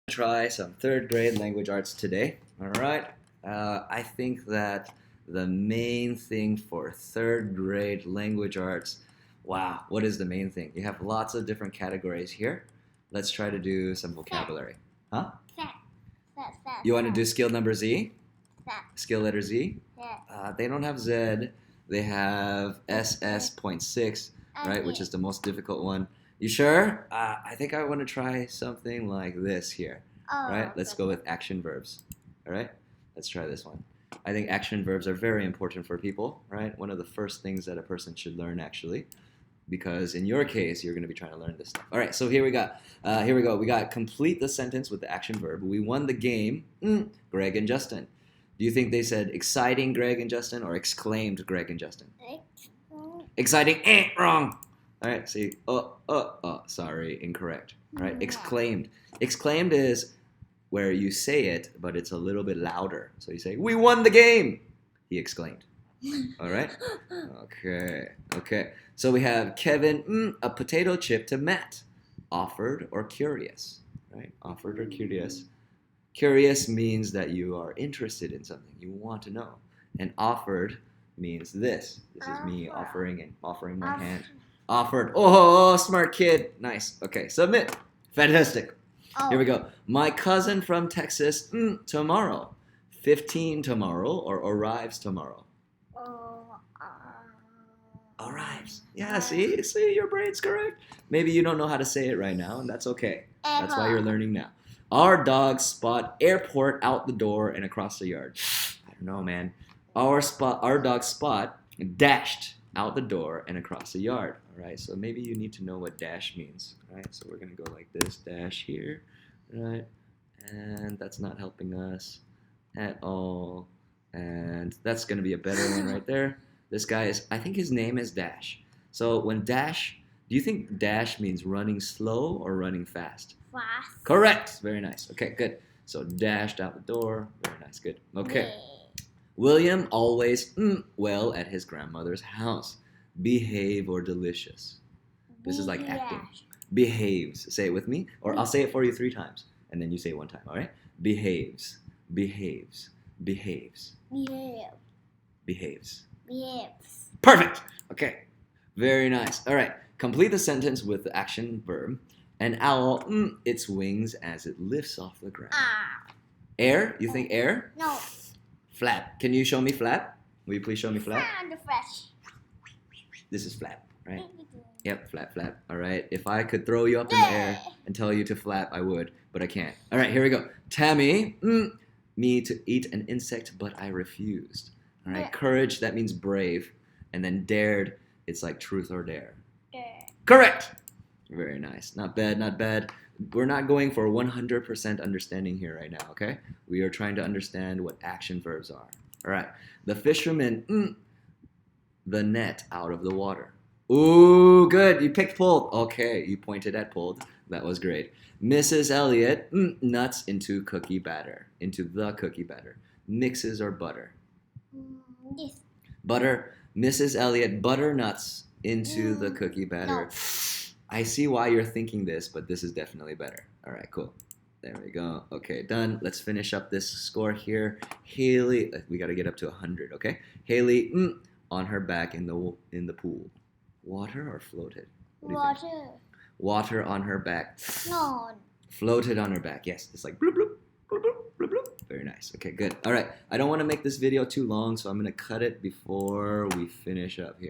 Try some third grade language arts today. All right. I think that the main thing for third grade language arts, wow, what is the main thing? You have lots of different categories here. Let's try to do some vocabulary. Huh? You want to do skill number Z? Skill letter Z? They don't have Z. They have SS.6, right, which is the most difficult one. You sure? I think I want to try something like this here. Right? Let's go with action verbs. All right? Let's try this one. I think action verbs are very important for people, right? One of the first things that a person should learn, actually, because in your case, you're going to be trying to learn this stuff. All right, so here we go. We got complete the sentence with the action verb. We won the game, Greg and Justin. Do you think they said exciting Greg and Justin or exclaimed Greg and Justin? Exciting, wrong. All right, see, sorry, incorrect. All right, exclaimed. Exclaimed is where you say it, but it's a little bit louder. So you say, we won the game, he exclaimed. All right? Okay. So we have Kevin, a potato chip to Matt. Offered or curious, right? Offered or curious. Curious means that you are interested in something. You want to know. And offered means this. This is me offering my hand. Offered. Oh, smart kid. Nice. Okay, submit. Fantastic. Here we go. My cousin from Texas, tomorrow. 15 tomorrow or arrives tomorrow? Arrives. Yeah, see, your brain's correct. Maybe you don't know how to say it right now, and that's okay. That's why you're learning now. Our dogs spot airport out the door and across the yard. I don't know, man. Our dog spot dashed out the door and across the yard. All right, so maybe you need to know what dash means. All right, so we're gonna go like this, dash here, right? And that's not helping us at all. And that's gonna be a better one right there. This guy is, I think his name is Dash. So when dash, do you think dash means running slow or running fast? Fast. Correct. Very nice. Okay, good. So dashed out the door. Very nice. Good. Okay. William always well at his grandmother's house. Behave or delicious. This is like acting. Behaves. Say it with me, or I'll say it for you 3 times, and then you say it 1 time. All right? Behaves. Behaves. Behaves. Behaves. Behaves. Perfect. Okay. Very nice. All right. Complete the sentence with the action verb. An owl, its wings as it lifts off the ground. Air? You think air? No. Flap. Can you show me flap? Will you please show me flap? The fresh. This is flap, right? Yep, flap. All right. If I could throw you up in the air and tell you to flap, I would, but I can't. All right, here we go. Tammy, me to eat an insect, but I refused. All right. Courage, that means brave. And then dared, it's like truth or dare. Correct. Very nice. Not bad, not bad. We're not going for 100% understanding here right now, okay? We are trying to understand what action verbs are. All right. The fisherman, the net out of the water. Ooh, good. You picked pulled. Okay, you pointed at pulled. That was great. Mrs. Elliot, nuts into cookie batter. Into the cookie batter. Mixes or butter? This. Butter. Mrs. Elliot, butter nuts into the cookie batter. No. I see why you're thinking this, but this is definitely better. All right, cool. There we go. Okay, done. Let's finish up this score here. Haley, we got to get up to 100, okay? Haley, on her back in the pool. Water or floated? Water. Water on her back. No. Floated on her back. Yes, it's like bloop, bloop, bloop, bloop, bloop, bloop. Very nice. Okay, good. All right. I don't want to make this video too long, so I'm going to cut it before we finish up here.